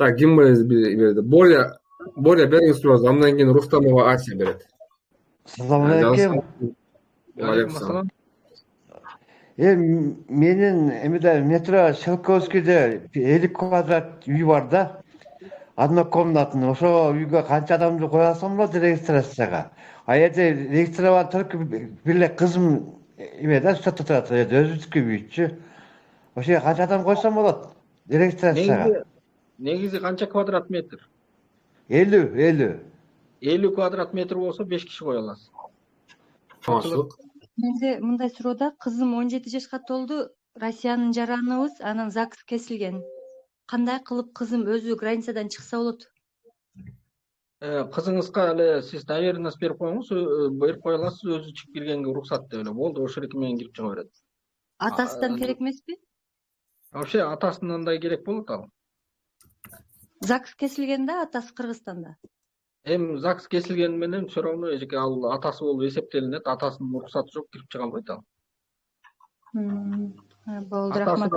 Так, ким берди? Боря бериңиз турат. Андан кийин Рустамова Ася берет. Assalomu alaykum. Алейкум салам. Менин эмеде метро Шелковскийде 50 квадрат үй бар да. Однокомнатный. Ошо үйгө канча адамды кое алсам болот регистрацияга. А жерде регистрирован только бир кызым да штатта турат. Өзүбүздүкү үйчү. Ошо канча адам койсом болот регистрацияга? Негизи канча квадрат метр? 50. 50 квадрат метр болсо 5 киши кое аласыз. Тамашылык. Менде мындай суроо, кызым 17 жашка толду, Россиянын жараныбыз, анан ЗАГС кесилген. Кандай кылып кызым өзү границадан чыкса болот? Кызыңызга эле сиз доверенность берип коюңуз, берип кое аласыз, өзү чыгып киргенге уруксат деп эле. Болду, ошол эки менен кирип чыга берет. Атасынан керек эмеспи? Вообще атасынан да керек болот ал. ЗАГС кесилген да, атасы Кыргызстанда. Эми ЗАГС кесилгени менен все равно эжеке ал атасы болуп эсептелинет, атасынын уруксаты жок, кирип чыга албайт ал. Болду, рахмат.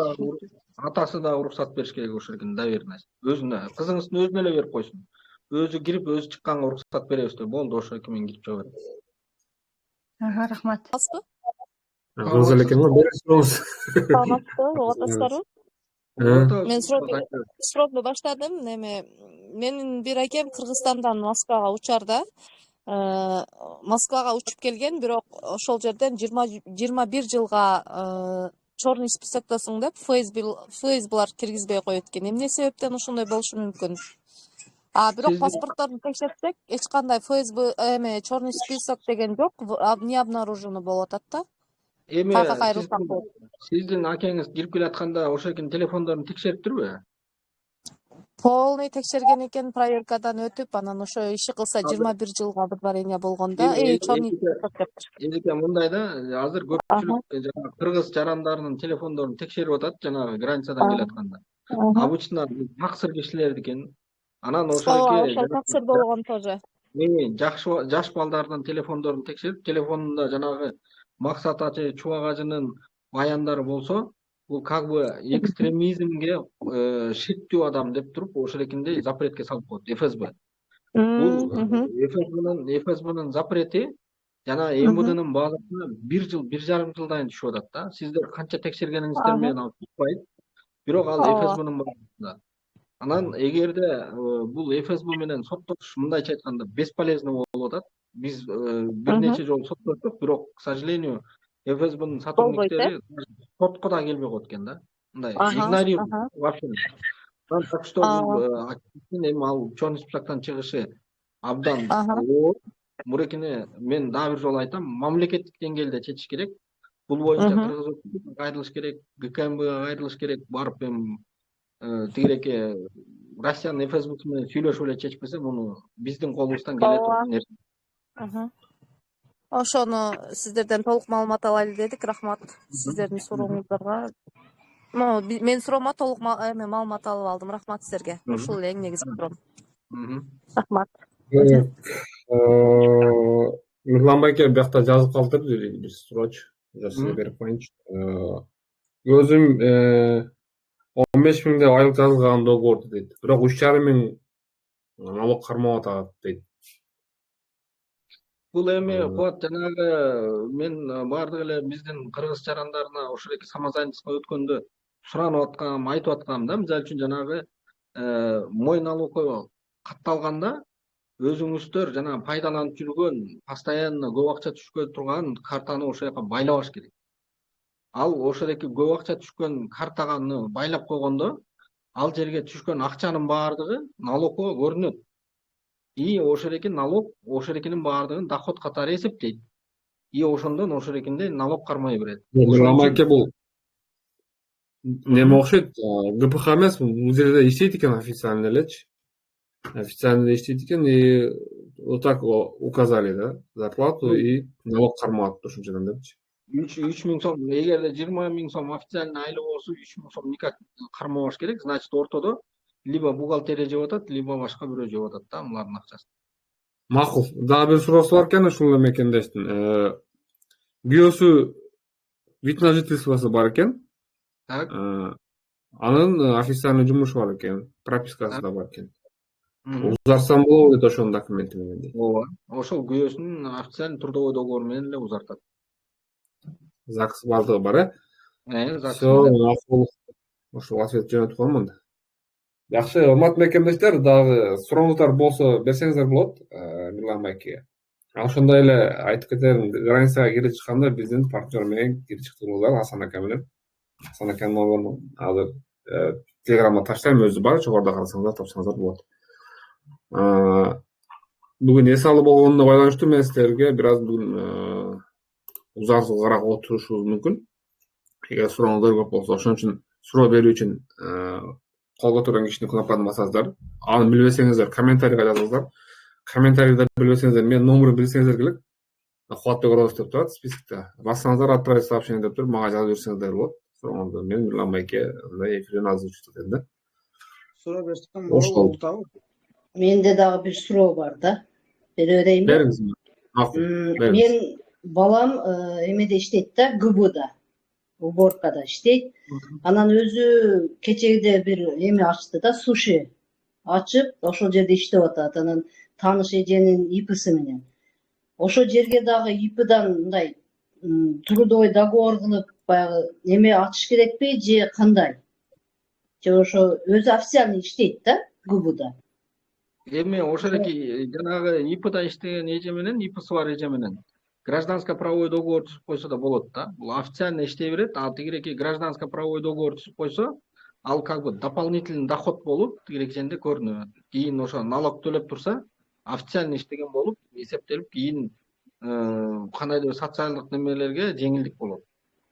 Атасы да уруксат бериш керек ошол экен, доверенность. Өзүнө, кызыңыздын өзүнө эле берип койсун. Өзү кирип, өзү чыкканга уруксат беребиз деп. Болду, ошол эки менен кирип чыга берет. Рахмат. Кыз эле экен го, бериңиз туруңуз. Саламатсызбы, угуп атасыздарбы? Мен суроомду баштадым. Менин бир акем Кыргызстандан Москвага учарда. Москвага учуп келген, бирок ошол жерден 21 жылга черный списоктосуң деп ФСБлар киргизбей коет экен. Эмне себептен ошондой болушу мүмкүн? Бирок паспортторду текшертсек, эч кандай ФСБ черный список деген жок, не обнаружено болуп атат да. Кайка кайрылсак болот. Сиздин акеңиз кирип келатканда ошол экен телефондорун текшериптирби? Полный текшерген экен, проверкадан өтүп, анан ошо иши кылса 21 жылга обдварение болгондо, черный список деп. Эжеке мындай да, азыр көпчүлүк жана кыргыз жарандарынын телефондорун текшерип атат, жанагы границадан келатканда. Обычно таксыр кишилерди экен. Анан ошол таксыр болгон тоже. Жаш балдардын телефондорун текшерип, телефонунда жанагы Максат Ачы Чубак Ажынын баяндары болсо, бул как бы экстремизмге шектүү адам деп туруп, ошол экинде запретке салып коет ФСБ. Бул ФСБнын запрети жана МВДнын базасына 1 жыл, 1,5 жылдан түшүп атат да. Сиздер канча текшергениңиздер менен ал tutпайт. Бирок ал ФСБнын базасында. Анан эгерде бул ФСБ менен соттош мындайча айтканда бесполезно болуп атат. Биз бир нече жолу соттоштук, бирок, к сожалению, ФСБнын сотрудниктери сотко да келбей коет экен да. Мындай игнорирует вообще. Так что эми ал черный списоктон чыгышы абдан оор. Мурекине мен дагы бир жолу айтам, мамлекеттик деңгээлде чечиш керек. Бул боюнча Кыргыз өкмөтүнө кайрылыш керек, ГКМБга кайрылыш керек, барып эми тигиреке Россиянын ФСБсы менен сүйлөшүп эле чечпесе, муну биздин колубуздан келе турган нерсе. Ошону сиздерден толук маалымат алайлы дедик. Рахмат сиздердин сурооңуздарга. Мен суроомо толук маалымат алып алдым. Рахмат сиздерге. Ушул эле эң негизги суроом. Рахмат. Мирлан байке биякта жазып калтырды бир суроочу. Сизге берип коеюнчу. Өзүм 15 миң деп айлык жазылган договорду дейт. Бирок 3,5 миң налог кармап атат дейт. Бул эми Кубат жанагы мен бардык эле биздин кыргыз жарандарына ошол эки самозанятыйга өткөндө суранып аткам, айтып аткам да, мисалы үчүн жанагы мой налог катталганда өзүңүздөр жана пайдаланып жүргөн постоянно көп акча түшкөн турган картаны ошол жака байлабаш керек. Ал ошол эки көп акча түшкөн картаны байлап койгондо ал жерге түшкөн акчанын баардыгы налогко көрүнөт. И ошол эки налог ошол экинин баардыгын доход катары эсептейт. И ошондон ошол экинде налог кармай берет. Ламайке бул неме окшойт, ГПХ эмес, бул жерде иштейт экен официально элечи. Официально иштейт экен, и вот так указали, да, зарплату и налог кармап ошончодон депчи. 3 миң сом, эгерде 20 миң сом официально айлык болсо 3 миң сом никак кармабаш керек. Значит, ортодо либо бухгалтерия жеп атат, либо башка бирөө жеп атат да булардын акчасын. Макул. Дагы бир суроосу бар экен, ушул мекендештин. Күйөөсү вид на жительствосу бар экен. Так. Анын официальный жумушу бар экен, пропискасы да бар экен. Мгм. Узартсам болобу дейт ошонун документи менен дейт. Ооба. Ошол күйөөсүнүн официальный трудовой договору менен эле узартат. ЗАГС баардыгы бар, ЗАГС Все, менен. макул. Ошол ответ жөнөтүп коёмун да. Жакшы, урматтуу мекемдештер, дагы сурооңуздар болсо берсеңиздер болот Мирлан байкеге. Ошондой эле айтып кетерим, границага кирип чыкканда биздин партнер менен кирип чыктыгыбыз Асан ака менен. Асан аканын номерин азыр телеграмга таштайм, өзү бар, жогоруда карасаңыздар тапсаңыздар болот. Бүгүн эс алуу болгонуна байланыштуу мен силерге бир аз бүгүн узакыраак отурушубуз мүмкүн. Эгер сурооңуздар көп болсо, ошон үчүн суроо берүү үчүн кол көтөргөн кишинин кнопкасын басасыздар. Аны билбесеңиздер комментарийге жазыңыздар. Комментарийде билбесеңиздер менин номерин билсеңиздер келет. Кубатбек Орозов деп турат списокто. Бассаңыздар отправить сообщение деп туруп мага жазып берсеңиздер болот. Сурооңузду мен Мирлан байке мындай эфирден азыр учуп да. Суроо берсем Ошол. болобу? Менде дагы бир суроо бар да. Бере берейинби? Бериңиз. Макул. Бериңиз. Мен балам эмеде иштейт да, ГБда. Уборкада иштейт. Анан өзү кечеде бир эме ачты да, суши ачып, ошол жерде иштеп атат. Анан тааныш эженин ИПси менен. Ошол жерге дагы ИПдан мындай трудовой договор кылып баягы эме ачыш керекпи же кандай? Же ошо өзү официальный иштейт да, ГБда. Эми ошол эки жанагы ИПда иштеген эже менен, ИПси бар эже менен гражданско правовой договор түзүп койсо да болот да. Бул официально иштей берет, а тигиреки гражданско правовой договор түзүп койсо, ал как бы дополнительный доход болуп тигиреки жерде көрүнөт. Кийин ошо налог төлөп турса, официально иштеген болуп эсептелип, кийин кандайдыр бир социалдык немелерге жеңилдик болот.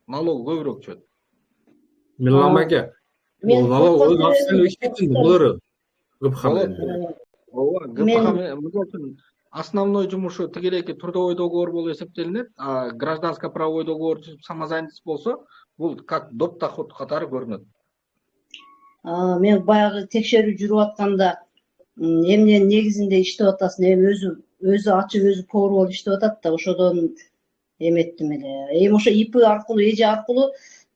Налог көбүрөөк түшөт. Мирлан байке. Бул налог өзү официально иштейтин болору. ГПХ менен. Ооба, ГПХ менен основной жумушу тигиреки трудовой договор болуп эсептелинет, а гражданско правовой договор түзүп самозанятость болсо, бул как доп доход катары көрүнөт. Мен баягы текшерүү жүрүп атканда эмненин негизинде иштеп атасың, эми өзү ачып, өзү повар болуп иштеп атат да, ошодон эметтим эле. Эми ошо ИП аркылуу, эже аркылуу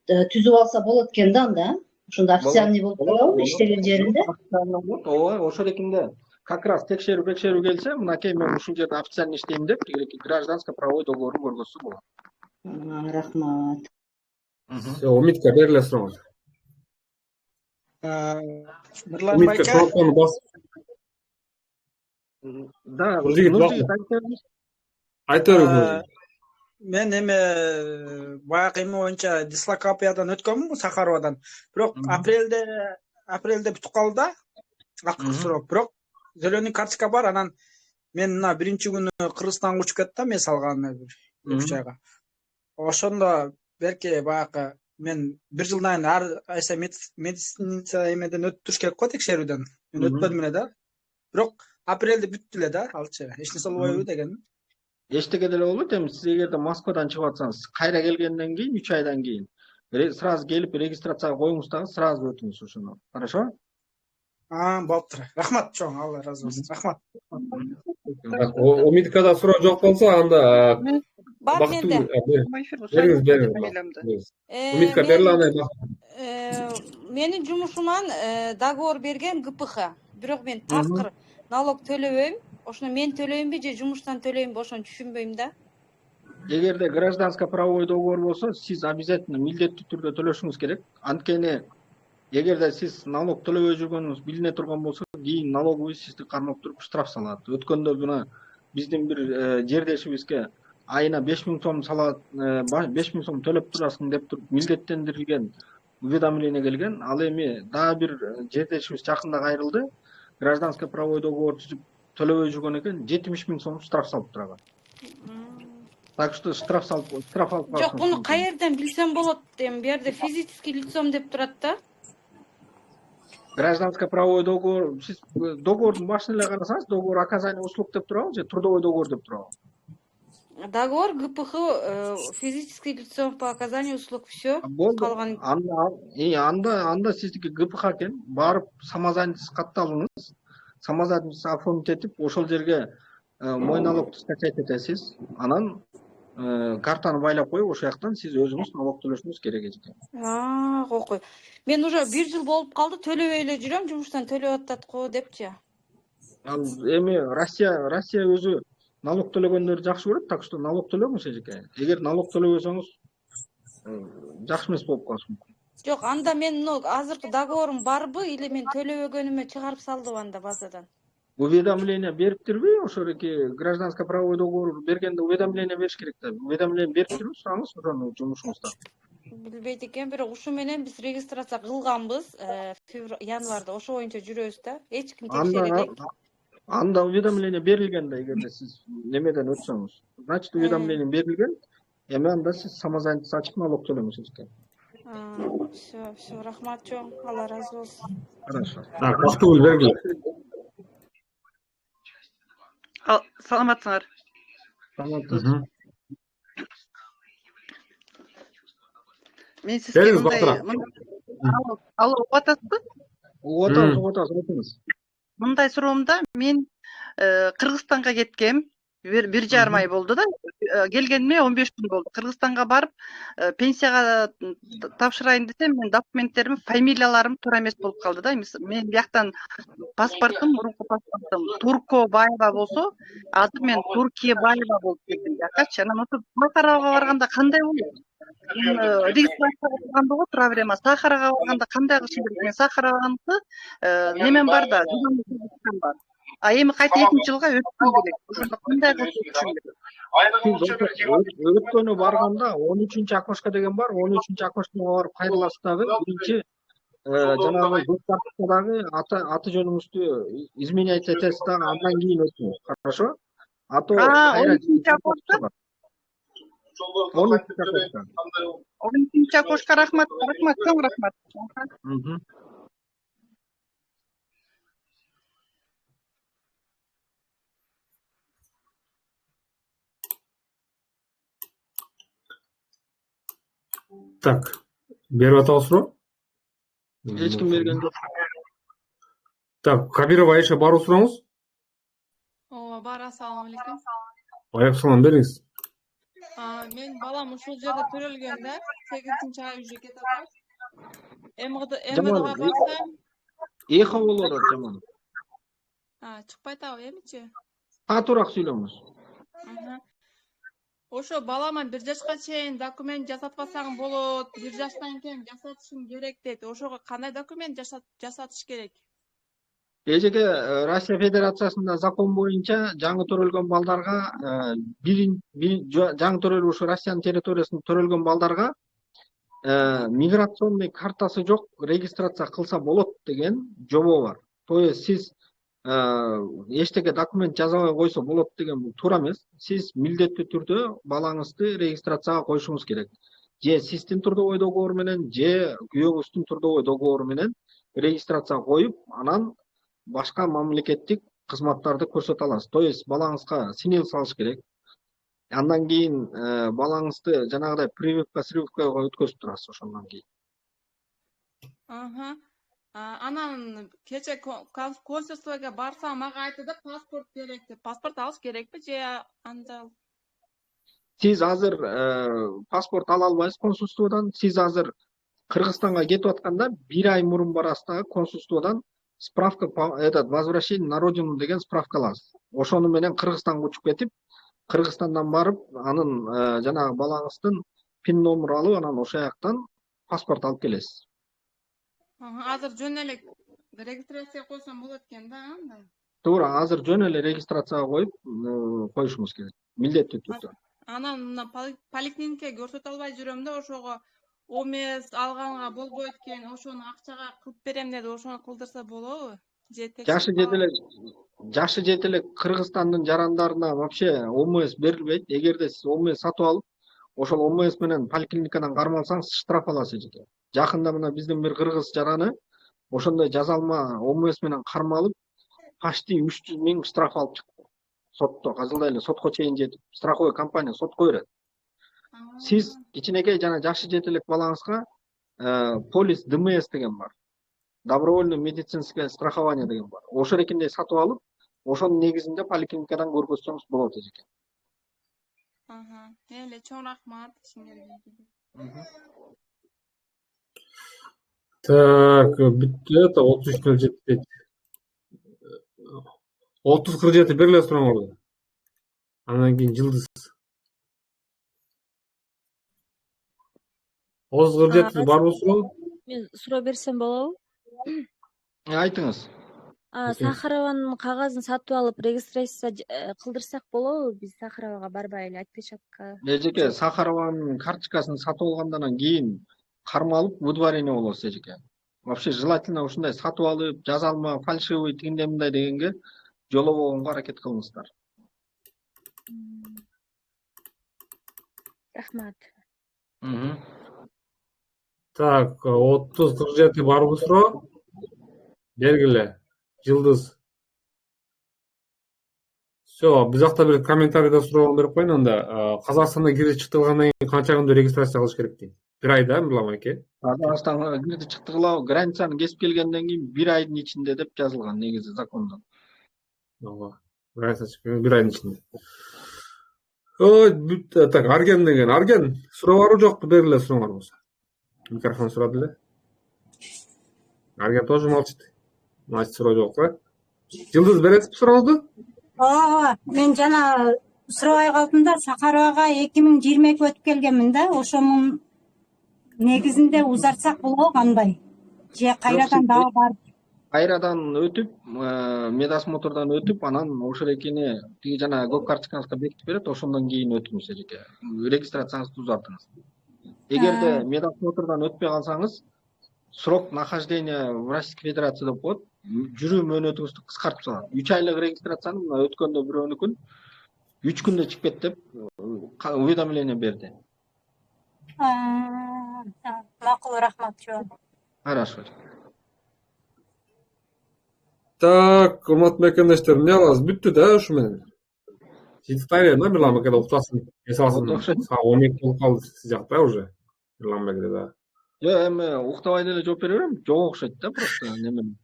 түзүп алса болот экен да анда. Ошондо официальный болуп калабы иштеген жеринде? Ооба, ошол экинде как раз текшерүү келсе, мынакей мен ушул жерде официально иштейм деп, тигиреки гражданско правовой договорун көргөзсө болот. Рахмат. Умитка бери эле сурооңуз. Мирлан Умитка байке, кнопканы бас. Да, Айта бериңиз. мен эме баягы эме боюнча дислокапиядан өткөнмүн Сахаровадан. Бирок апрелде бүтүп калды да. Акыркы суроо. Бирок зеленый карточка бар, анан мен мына биринчи күнү Кыргызстанга учуп кеттим, мен салган бир 3 айга. Ошондо берки баягы мен 1 жылдан ар айса медициница эмеден өттүрүш керек го текшерүүдөн. Мен өтпөдүм эле да. Бирок апрелде бүттү эле да, алчы. Эч нерсе болбойбу деген. Эчтеке деле болбойт. Эми сиз эгерде Москвадан чыгып атсаңыз, кайра келгенден кийин 3 айдан кийин сразу келип регистрацияга коюңуз дагы сразу өтүңүз ошону. Хорошо? Болуптур. Рахмат чоң, Алла разы болсун. Рахмат. Умиткада суроо жок болсо, анда Бар менде. Бериңиз. Умитка берили аны. Менин жумушуман договор берген ГПХ. Бирок мен таскыр налог төлөбөйм. Ошону мен төлөймбү же жумуштан төлөймбү, ошону түшүнбөйм да. Эгерде гражданско правовой договор болсо, сиз обязательно милдеттүү түрдө төлөшүңүз керек. Анткени эгерде сиз налог төлөбөй жүргөнүңүз билине турган болсо, кийин налоговый сизди кармап туруп штраф салат. Өткөндө мына биздин бир жердешибизге айына 5000 сом салат, 5000 сом төлөп турасың деп туруп милдеттендирилген уведомление келген. Ал эми дагы бир жердешибиз жакында кайрылды. Гражданско правовой договор түзүп төлөбөй жүргөн экен, 70.000 сом штраф салып турган. Так что штраф алып. Жок, буну каерден билсем болот? Эми бу жерде физический лицом деп турат да. Гражданско правовой договор, сиз договордун башын эле карасаңыз, договор оказания услуг деп турабы же трудовой договор деп турабы? Договор ГПХ физический лицо по оказанию услуг, все. Калган анда сиздики ГПХ экен. Барып самозанятость катталыңыз. Самозанятость оформить этип, ошол жерге мой налогду скачать этесиз. Анан картаны байлап коюп ошол жактан сиз өзүңүз налог төлөшүңүз керек эжеке. Кокой. Мен уже 1 жыл болуп калды, төлөбөй эле жүрөм, жумуштан төлөп атат го депчи. Ал эми Россия өзү налог төлөгөндөрдү жакшы көрөт, так что налог төлөңүз эжеке. Эгер налог төлөбөсөңүз жакшы эмес болуп калышы мүмкүн. Жок, анда менин азыркы договорум барбы или мен төлөбөгөнүмө чыгарып салдыбы анда базадан? Уведомление бериптирби? Ошоки гражданско правовой договор бергенде уведомление бериш керек да. Уведомление бериптирби? Сураңыз ошону жумушуңузда. Билбейт экен, бирок ушу менен биз регистрация кылганбыз январда, ошо боюнча жүрөбүз да. Эч ким текшере элек. Анда уведомление берилген да, эгерде сиз немеден өтсөңүз. Значит, уведомление берилген. Эми анда сиз самозанятость ачып налог төлөңүз эжеке. Все, рахмат чоң, Алла разы болсун. Хорошо. Бактыгүл бергиле. Саламатсыңар. Саламатсыз. Мен сизге Бериңиз, мындай Бактыра. алло, угатасызбы? Угатабыз, айтыңыз. Мындай суроомда мен Кыргызстанга кеткем. 1,5 ай болду да. Келгениме 15 күн болду. Кыргызстанга барып, пенсияга тапшырайын десем, мен документтерим, фамилияларым туура эмес болуп калды да. Мен бияктан паспортум, мурунку паспортум Туркобаева болсо, азыр мен Туркиебаева болуп келдим биякачы. Анан ошо Сахарага барганда кандай болот? Регистрацияга турганда го тура берем. Сахарага барганда кандай кылышым керек? Мен Сахараганыкы немен бар да, бар. Эми кайта 2-нчи жылга өтүшүм керек. Ошондо кандай кылып өтүшүм керек? Өткөнү барганда 13-чү окошко деген бар. 13-чү окошкого барып кайрыласыз дагы. Биринчи жанагы картадагы аты жөнүңүздү изменять этесиз дагы, андан кийин өтүңүз. Хорошо? А то кайра 13-чү окошко. 13-чү окошко, рахмат, чоң рахмат. Так, берип атабызбы? Эч ким берген жок. Так, Кабирова Айша баруу сураңыз. Ооба, бар, ассаламу алейкум. Алейкум салам, бериңиз. Мен балам ушул жерде төрөлгөн да, 8-ай уже кетип атат. МВДга барсам, Эхо болуп атат жаман. чыкпай атабы эмичи? Катуураак сүйлөңүз. Ошо балама 1 жашка чейин документ жасатпасаң болот, 1 жаштан кийин жасатышым керек дейт. Ошого кандай документ жасатыш керек? Эжеке, Россия Федерациясында закон боюнча жаңы төрөлгөн балдарга жаңы төрөлүп ушу Россиянын территориясында төрөлгөн балдарга миграционный картасы жок, регистрация кылса болот деген жобо бар. То есть сиз эчтеке документ жазабай койсо болот деген бул туура эмес. Сиз милдеттүү түрдө балаңызды регистрацияга коюшуңуз керек. Же сиздин трудовой договор менен, же күйөөңүздүн трудовой договору менен регистрацияга коюп, анан башка мамлекеттик кызматтарды көрсөтө аласыз. То есть балаңызга синил салыш керек. Андан кийин балаңызды жанагыдай прививкага өткөзүп турасыз ошондон кийин. Анан кече консульствого барсам, мага айтты да паспорт керек деп. Паспорт алыш керекпи же анда? Сиз азыр паспорт ала албайсыз консульстводон. Сиз азыр Кыргызстанга кетип атканда 1 ай мурун барасыз дагы консульстводон справка, возвращение на родину деген справка аласыз. Ошону менен Кыргызстанга учуп кетип, Кыргызстандан барып, анын жанагы балаңыздын пин номеру алып, анан ошол жактан паспорт алып келесиз. Азыр жөн эле регистрация койсом болот экен да, андай. Туура, азыр жөн эле регистрацияга коюп коюшуңуз керек. Милдеттүү түрдө. Анан мына поликлиникага көрсөтө албай жүрөм да, ошого ОМС алганга болбойт экен, ошону акчага кылып берем деди, ошону кылдырса болобу? Жашы жете эле Кыргызстандын жарандарына вообще ОМС берилбейт. Эгерде сиз ОМС сатып алып, ошол ОМС менен поликлиникадан кармалсаңыз, штраф аласыз эжеке. Жакында мына биздин бир кыргыз жараны ошондой жазалма ОМС менен кармалып, почти 300 000 штраф алып чыкты. Сотто, казылдай эле сотко чейин жетип, страховой компания сотко берет. Сиз кичинекей жана жашы жете элек балаңызга полис ДМС деген бар. Добровольное медицинское страхование деген бар. Ошо эркиндей сатып алып, ошонун негизинде поликлиникадан көргөзсөңүз болот эжеке. Эле чоң рахмат ишиңерге. Так, бүттү. 33 жетти. 30-47 берле суроңорду. Андан кийин Жылдыз. 30-47 барбы суроо? Мен суроо берсем болобу? Айтыңыз. Сахарованын кагазын сатып алып регистрация кылдырсак болобу? Биз Сахаровага барбай эле отпечатка. Эжеке Сахарованын карточкасын сатып алгандан кийин кармалып выдворение болосуз эжеке. Вообще желательно ушундай сатып алып, жазалма, фальшивый тигиндей мындай дегенге жолобогонго аракет кылыңыздар. Рахмат. Так, 30-47 барбы суроо? Бергиле. Жылдыз. Все, биз жакта бир комментарийде суроо берип коеюн анда. Казакстанда кирип чыктыргандан кийин канча күндө регистрация кылыш керек дейт? 1 айда, Мирлан аке. Казакстанга кирди чыктыргыла границаны кесип келгенден кийин 1 айдын ичинде деп жазылган негизи закондо. Ооба. Граница чыккан 1 айдын ичинде. Ой, бүт. Так, Арген деген. Арген, суроо барбы жокпу? Бергиле сурооңор болсо. Микрофон сурады эле. Арген тоже молчит. Значит, суроо жок да. Жылдыз бересизби сурооңузду? Ооба, мен жана сурабай калдым да, Сахаровага 2022 өтүп келгенмин да, ошонун негизинде узартсак болобу кандай? Же кайрадан дагы барып? Кайрадан өтүп, медосмотрдан өтүп, анан ошол экени тиги жана көк карточкаңызга бекитип берет, ошондон кийин өтүңүз эжеке. Регистрацияңызды узартыңыз. Эгерде медосмотрдан өтпөй калсаңыз, срок нахождения в Российской Федерации деп коет. Жүрүү мөөнөтүңүздү кыскартып салат. 3 айлык регистрацияны мына өткөндө бирөөнүкүн 3 күндө чыгып кет деп уведомление берди. Макул, рахмат. Хорошо. Так, урматтуу мекендештер, эмне кылабыз? Бүттү да ушу менен. Жетип эле да Мирлан аке уктасын. Эсасын. Саат 12 болуп калды сиз жакта уже. Мирлан аке да. Жок, эми уктабай деле жооп бере берем. Жок окшойт да просто немен.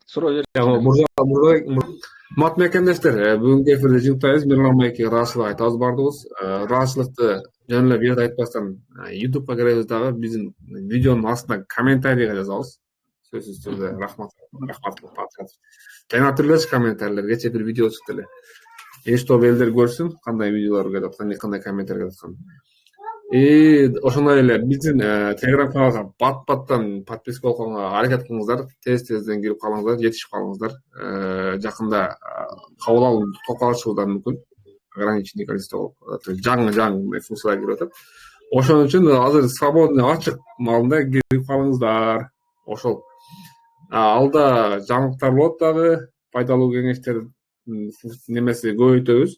Суроо берип. Урматтуу мекендештер, бүгүнкү эфирде жыйынтайбыз. Мирлан акеге ыраазычылык айтабыз бардыгыбыз. Ыраазычылыкты жөн эле бир айтпастан YouTube'га киребиз дагы биздин видеонун астына комментарийге жазабыз. Сөзсүз түрдө рахмат. Жана түрлөчү комментарийлер. Кечээ бир видео чыкты эле. Эч топ элдер көрсүн кандай видеолор келип аткан, кандай комментарий келип аткан. Ошондой эле биздин Telegram каналга бат-баттан подписка болгонго аракет кылыңыздар. Тез-тезден кирип калыңыздар, жетишип калыңыздар. Жакында кабыл алуу токтолушубу да мүмкүн. Ограниченный количество жаңы функциялар кирип атат. Ошон үчүн азыр свободный ачык маалында кирип калыңыздар. Ошол. Алда жаңылыктар болот дагы, пайдалуу кеңештер немеси көбөйтөбүз.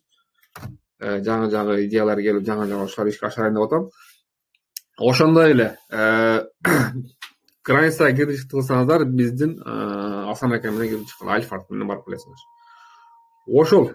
Жаңы идеялар келип, жаңы ошолор ишке ашырайын деп атам. Ошондой эле границага кирип чыктырсаңыздар, биздин Асан аке менен кирип чыккан Альфард менен барып келесиңер. Ошол